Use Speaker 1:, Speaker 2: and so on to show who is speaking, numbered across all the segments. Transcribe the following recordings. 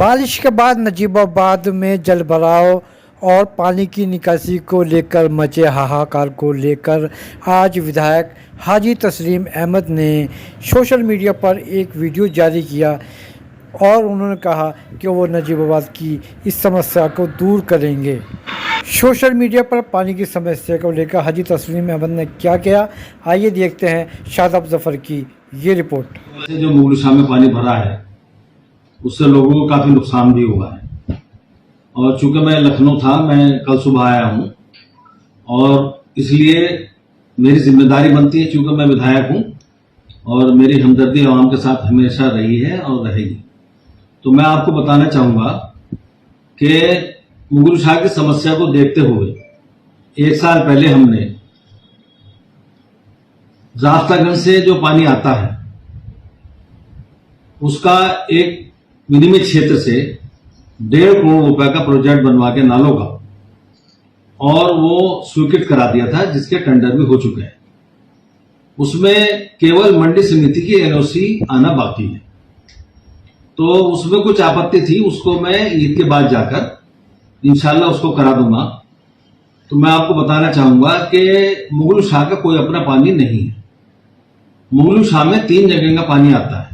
Speaker 1: बारिश के बाद नजीबाबाद में जलभराव और पानी की निकासी को लेकर मचे हाहाकार को लेकर आज विधायक हाजी तस्लीम अहमद ने सोशल मीडिया पर एक वीडियो जारी किया और उन्होंने कहा कि वो नजीबाबाद की इस समस्या को दूर करेंगे। सोशल मीडिया पर पानी की समस्या को लेकर हाजी तस्लीम अहमद ने क्या किया, आइए देखते हैं शादाब जफर की ये रिपोर्ट।
Speaker 2: जो मुगलशाह में पानी भरा है उससे लोगों को काफी नुकसान भी हुआ है और चूंकि मैं लखनऊ था, मैं कल सुबह आया हूं और इसलिए मेरी जिम्मेदारी बनती है, चूंकि मैं विधायक हूं और मेरी हमदर्दी आवाम के साथ हमेशा रही है और रहेगी। तो मैं आपको बताना चाहूंगा कि मुगलशाह की समस्या को देखते हुए एक साल पहले हमने जाफ्तागंज से जो पानी आता है उसका एक विनिमित क्षेत्र से 1.5 करोड़ रुपए का प्रोजेक्ट बनवा के नालों का और वो स्वीकृत करा दिया था, जिसके टेंडर भी हो चुके हैं। उसमें केवल मंडी समिति की एनओसी आना बाकी है। तो उसमें कुछ आपत्ति थी, उसको मैं ईद के बाद जाकर इंशाल्लाह उसको करा दूंगा। तो मैं आपको बताना चाहूंगा कि मुगलशाह का कोई अपना पानी नहीं है। मुगलशाह में 3 जगह का पानी आता है।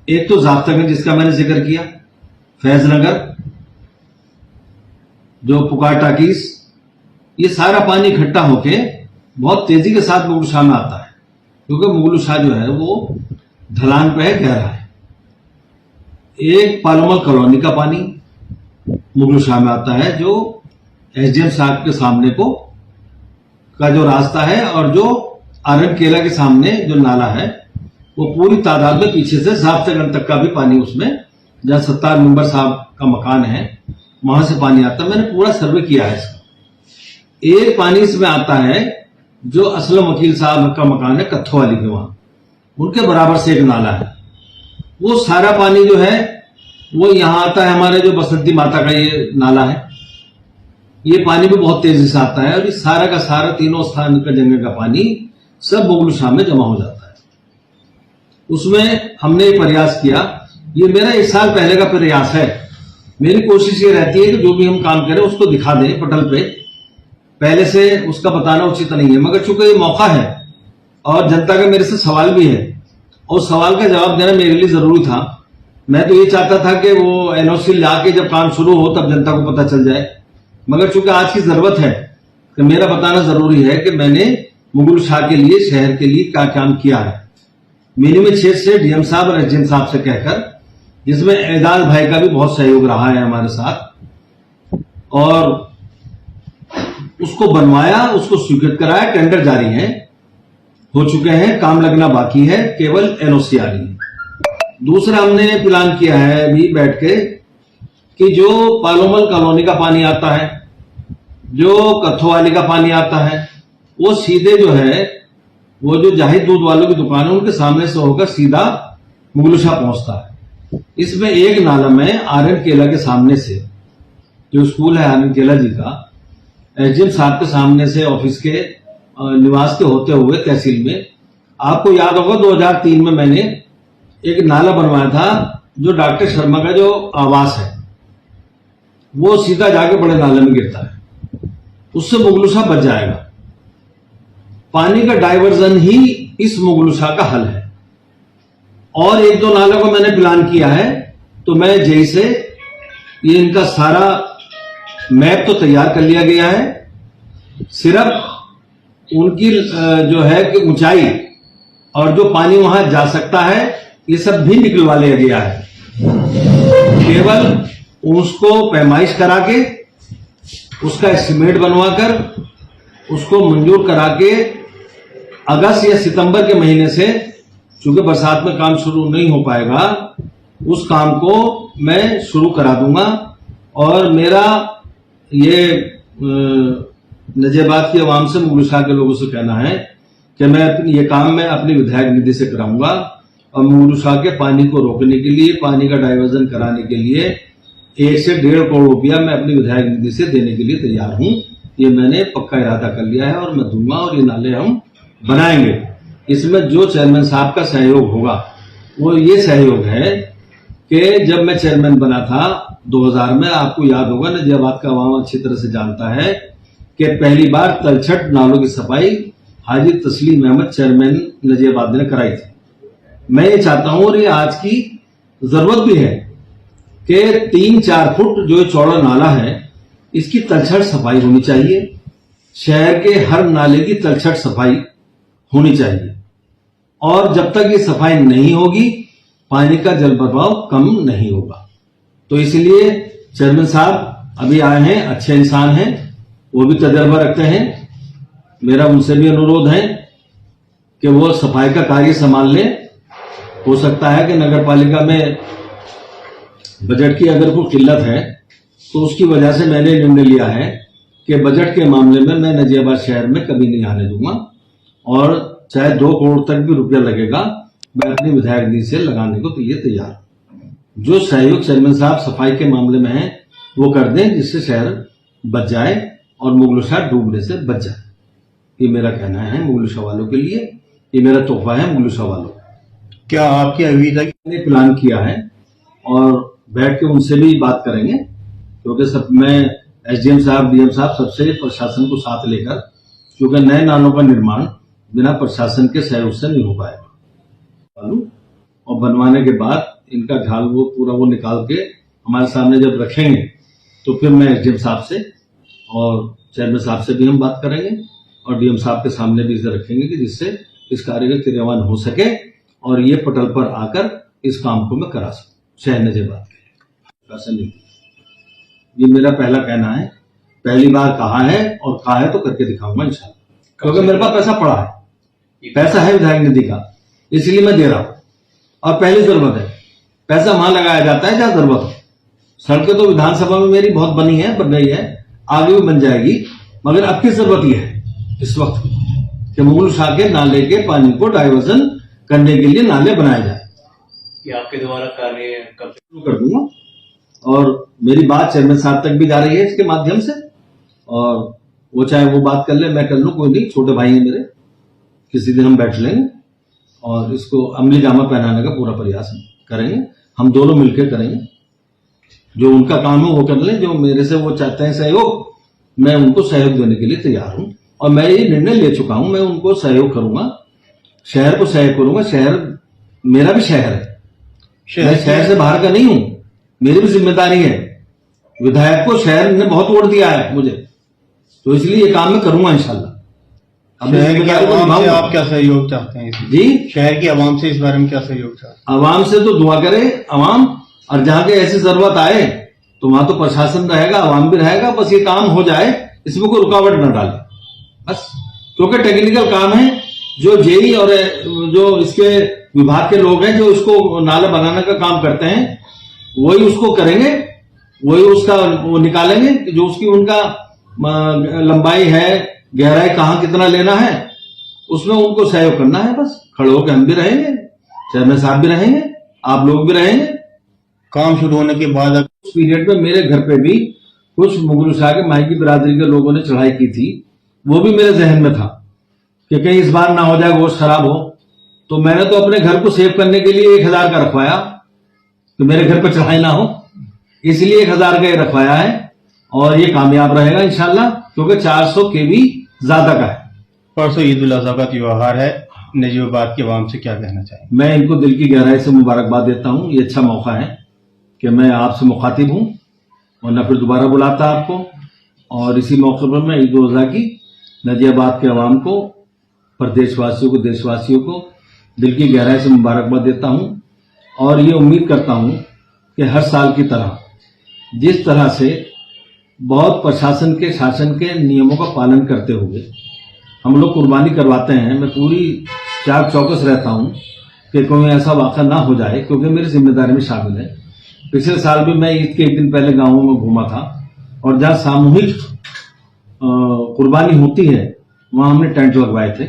Speaker 2: एक तो जाफ्तागंज जिसका मैंने जिक्र किया, फैजनगर, जो पुकार टाकीस, ये सारा पानी इकट्ठा होके बहुत तेजी के साथ मुगलशाह में आता है, क्योंकि मुगलशाह जो है वो ढलान पे है, गहरा है। एक पालोमल कॉलोनी का पानी मुगलशाह में आता है, जो एसडीएम साहब के सामने का जो रास्ता है और जो आरएन केला के सामने जो नाला है वो पूरी तादाद में पीछे से जाफ्तागंज तक का भी पानी उसमें, जहां 70 नंबर साहब का मकान है वहां से पानी आता है। मैंने पूरा सर्वे किया है इसका। एक पानी इसमें आता है जो असलम वकील साहब का मकान है कत्थोवाली के, वहां उनके बराबर से एक नाला है। वो सारा पानी जो है वो यहां आता है, हमारे जो बसंती माता का ये नाला है, ये पानी भी बहुत तेजी से आता है और ये सारा का सारा तीनों स्थान का जगह का पानी सब मुगलशाह में जमा हो जाता है। उसमें हमने एक प्रयास किया, ये मेरा 1 साल पहले का प्रयास है। मेरी कोशिश ये रहती है कि जो भी हम काम करें उसको दिखा दें पटल पे, पहले से उसका बताना उचित नहीं है, मगर चूंकि ये मौका है और जनता का मेरे से सवाल भी है और सवाल का जवाब देना मेरे लिए जरूरी था। मैं तो ये चाहता था कि वो एनओसी लाके जब काम शुरू हो तब जनता को पता चल जाए, मगर चूंकि आज की जरूरत है कि मेरा बताना जरूरी है कि मैंने मुगलशाह के लिए, शहर के लिए क्या काम किया है। मिनिमम क्षेत्र से डीएम साहब और एसडीएम साहब से कहकर, जिसमें एजाज भाई का भी बहुत सहयोग रहा है हमारे साथ, और उसको बनवाया, उसको स्वीकृत कराया, टेंडर जारी है, हो चुके हैं, काम लगना बाकी है, केवल एनओसी आ रही है। दूसरा हमने प्लान किया है अभी बैठ के कि जो पालोमल कॉलोनी का पानी आता है, जो कत्थोवाली का पानी आता है, वो सीधे जो है वो जो जाहिद दूध वालों की दुकान है उनके सामने से होकर सीधा मुगलशाह पहुंचता है। इसमें एक नाला में आरएन केला के सामने से, जो स्कूल है आरएन केला जी का, एसडीएम साहब के सामने से ऑफिस के निवास के होते हुए तहसील में, आपको याद होगा 2003 में मैंने एक नाला बनवाया था, जो डॉक्टर शर्मा का जो आवास है वो सीधा जाके बड़े नाले में गिरता है। उससे मुगलशाह बच जाएगा। पानी का डाइवर्जन ही इस मुगलशाह का हल है। और 1-2 नालों को मैंने प्लान किया है, तो मैं जैसे ये इनका सारा मैप तो तैयार कर लिया गया है, सिर्फ उनकी जो है कि ऊंचाई और जो पानी वहां जा सकता है ये सब भी निकलवा लिया गया है। केवल उसको पैमाइश करा के, उसका एस्टिमेट बनवाकर, उसको मंजूर करा के अगस्त या सितंबर के महीने से, चूंकि बरसात में काम शुरू नहीं हो पाएगा, उस काम को मैं शुरू करा दूंगा। और मेरा ये नजीबाबाद की आवाम से, मुगलशाह के लोगों से कहना है कि ये काम मैं अपनी विधायक निधि से कराऊंगा और मुगलशाह के पानी को रोकने के लिए, पानी का डाइवर्जन कराने के लिए 1 से 1.5 करोड़ रुपया मैं अपनी विधायक निधि से देने के लिए तैयार हूं। ये मैंने पक्का इरादा कर लिया है और मैं दूंगा और ये नाले हम बनाएंगे। इसमें जो चेयरमैन साहब का सहयोग होगा वो ये सहयोग है कि जब मैं चेयरमैन बना था 2000 में, आपको याद होगा, नजियाबाद का आवाम अच्छी तरह से जानता है कि पहली बार तलछट नालों की सफाई हाजी तस्लीम अहमद चेयरमैन नजियाबाद ने कराई थी। मैं ये चाहता हूं और ये आज की जरूरत भी है कि 3-4 फुट जो चौड़ा नाला है इसकी तलछट सफाई होनी चाहिए। शहर के हर नाले की तलछट सफाई होनी चाहिए और जब तक ये सफाई नहीं होगी पानी का जल प्रभाव कम नहीं होगा। तो इसलिए चेयरमैन साहब अभी आए हैं, अच्छे इंसान हैं, वो भी तजर्बा रखते हैं। मेरा उनसे भी अनुरोध है कि वो सफाई का कार्य संभाल लें। हो सकता है कि नगर पालिका में बजट की अगर कोई किल्लत है तो उसकी वजह से मैंने निर्णय लिया है कि बजट के मामले में मैं नजियाबाद शहर में कभी नहीं आने दूंगा और चाहे 2 करोड़ तक भी रुपया लगेगा मैं अपनी विधायक निधि से लगाने को तो ये तैयार हूं। जो सहयोग चेयरमैन साहब सफाई के मामले में है वो कर दें जिससे शहर बच जाए और मुगलों शाह डूबने से बच जाए। ये मेरा कहना है मुगलों शाह वालों के लिए, ये मेरा तोहफा है मुगलों शाह वालों।
Speaker 3: क्या आपकी अभी तक
Speaker 2: ने प्लान किया है और बैठ के उनसे भी बात करेंगे क्योंकि सब मैं एसडीएम साहब, डीएम साहब सबसे प्रशासन को साथ लेकर, क्योंकि नए नालों का निर्माण बिना प्रशासन के सहयोग से नहीं हो पाएगा और बनवाने के बाद इनका झाल वो पूरा वो निकाल के हमारे सामने जब रखेंगे तो फिर मैं एसडीएम साहब से और चेयरमैन साहब से भी हम बात करेंगे और डीएम साहब के सामने भी इसे रखेंगे कि जिससे इस कार्य का क्रियान्वयन हो सके और ये पटल पर आकर इस काम को मैं करा सकूं शहर नजियाबाद के लिए। ये मेरा पहला कहना है, पहली बार कहा है और कहा है तो करके दिखाऊंगा इंशाल्लाह, क्योंकि मेरे पास पैसा पड़ा है, पैसा है विधायक निधि का, इसलिए मैं दे रहा हूं। और पहली जरूरत है, पैसा वहां लगाया जाता है जहां जरूरत हो। सड़कें तो विधानसभा में मेरी बहुत बनी है, बन रही है, आगे भी बन जाएगी, मगर अब की जरूरत यह है इस वक्त कि मुगल शाह के नाले के पानी को डाइवर्जन करने के लिए नाले बनाए जाए।
Speaker 4: ये आपके द्वारा कार्य कब
Speaker 2: शुरू कर दूंगा और मेरी बात चेयरमैन साहब तक भी जा रही है इसके माध्यम से, और वो चाहे वो बात कर ले, मैं कर लूं, कोई नहीं, छोटे भाई हैं मेरे, किसी दिन हम बैठ लेंगे और इसको अमली जामा पहनाने का पूरा प्रयास करेंगे। हम दोनों मिलकर करेंगे, जो उनका काम है वो कर लें, जो मेरे से वो चाहते हैं सहयोग, मैं उनको सहयोग देने के लिए तैयार हूं और मैं ये निर्णय ले चुका हूं, मैं उनको सहयोग करूंगा, शहर को सहयोग करूंगा। शहर मेरा भी शहर है, मैं शहर से बाहर का नहीं हूं, मेरी भी जिम्मेदारी है। विधायक को शहर ने बहुत वोट दिया है मुझे, तो इसलिए ये काम मैं करूंगा इंशाल्लाह।
Speaker 3: शहर की आवाम से आप क्या सहयोग चाहते हैं
Speaker 2: जी?
Speaker 3: शहर की आवाम से इस बारे में क्या सहयोग चाहते हैं?
Speaker 2: आवाम से तो दुआ करे आवाम, और जहां के ऐसी जरूरत आए तो वहां तो प्रशासन रहेगा, आवाम भी रहेगा, बस ये काम हो जाए, इसमें कोई रुकावट न डाले बस, क्योंकि टेक्निकल काम है। जो जेई और जो इसके विभाग के लोग हैं जो इसको नाला बनाने का काम करते हैं वही उसको करेंगे, वही उसका वो निकालेंगे कि जो उसकी उनका लंबाई है, गहराई कहाँ कितना लेना है, उसमें उनको सहयोग करना है। बस खड़े होकर हम भी रहेंगे, चेयरमैन साहब भी रहेंगे, आप लोग भी रहेंगे।
Speaker 3: काम शुरू होने के बाद
Speaker 2: उस पीरियड में मेरे घर पे भी कुछ मुगल शाह के माई की बिरादरी के लोगों ने चढ़ाई की थी, वो भी मेरे जहन में था कि कहीं इस बार ना हो जाए गोश्त खराब हो, तो मैंने तो अपने घर को सेव करने के लिए 1000 का रखवाया कि मेरे घर पर चढ़ाई ना हो, इसलिए 1000 का रखवाया है और ये कामयाब रहेगा इंशाल्लाह, क्योंकि 400 के भी ज्यादा का है।
Speaker 3: परसों ईद उल अजहा का त्योहार है, नजीबाबाद की आवाम से क्या कहना चाहिए?
Speaker 2: मैं इनको दिल की गहराई से मुबारकबाद देता हूं। ये अच्छा मौका है कि मैं आपसे मुखातिब हूं और न फिर दोबारा बुलाता आपको, और इसी मौके पर मैं ईद उल अजहा की नजियाबाद के अवाम को, प्रदेशवासियों को, देशवासियों को दिल की गहराई से मुबारकबाद देता हूं और ये उम्मीद करता हूं कि हर साल की तरह जिस तरह से बहुत प्रशासन के शासन के नियमों का पालन करते हुए हम लोग कुर्बानी करवाते हैं, मैं पूरी चाक चौकस रहता हूं कि कोई ऐसा वाक़ा ना हो जाए, क्योंकि मेरी जिम्मेदारी में शामिल है। पिछले साल भी मैं ईद के एक दिन पहले गांवों में घूमा था और जहां सामूहिक कुर्बानी होती है वहां हमने टेंट लगवाए थे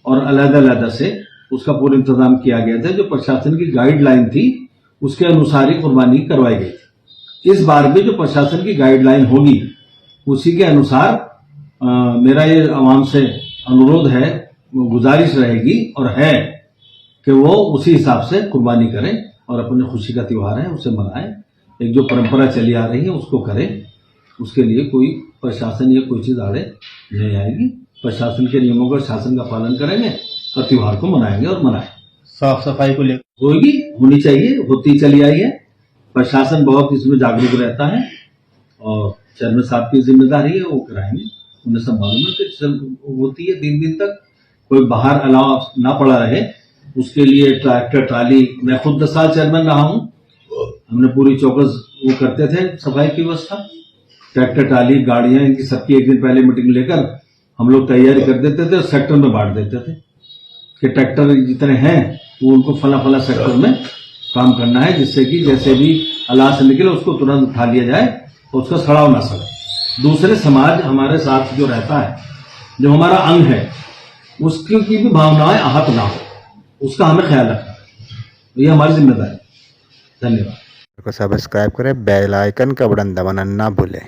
Speaker 2: और अलग-अलग से उसका पूरा इंतजाम किया गया था। जो प्रशासन की गाइडलाइन थी उसके अनुसार ही कुर्बानी करवाई गई थी। इस बार भी जो प्रशासन की गाइडलाइन होगी उसी के अनुसार मेरा ये आवाम से अनुरोध है, गुजारिश रहेगी और है कि वो उसी हिसाब से कुर्बानी करें और अपने खुशी का त्यौहार है उसे मनाएं। एक जो परंपरा चली आ रही है उसको करें, उसके लिए कोई प्रशासन या कोई चीज़ आड़े नहीं आएगी। प्रशासन के नियमों का, शासन का पालन करेंगे और त्यौहार को मनाएंगे और मनाएं।
Speaker 3: साफ सफाई को लेकर
Speaker 2: होगी, होनी चाहिए, होती चली आई है। प्रशासन बहुत इसमें जागरूक रहता है और चेयरमैन साहब की जिम्मेदारी है, वो कराएंगे। उन्हें सब मालूम है कि होती है 3 दिन तक, कोई बाहर अलाव ना पड़ा रहे उसके लिए ट्रैक्टर ट्राली, मैं खुद 10 साल चेयरमैन रहा हूँ, हमने पूरी चौकस वो करते थे सफाई की व्यवस्था। ट्रैक्टर ट्राली गाड़ियां इनकी सबकी एक दिन पहले मीटिंग लेकर हम लोग तैयारी कर देते थे और सेक्टर में बांट देते थे कि ट्रैक्टर जितने हैं वो उनको फला फला सेक्टर में काम करना है, जिससे कि जैसे भी अलाव से निकले उसको तुरंत उठा लिया जाए और उसका सड़ाव ना सड़े। दूसरे समाज हमारे साथ जो रहता है, जो हमारा अंग है, उसकी की भी भावनाएं आहत ना हो, उसका हमें ख्याल रखना है। ये हमारी जिम्मेदारी है। धन्यवाद।
Speaker 5: को सब्सक्राइब करें, बेल आइकन का बटन दबाना ना भूलें।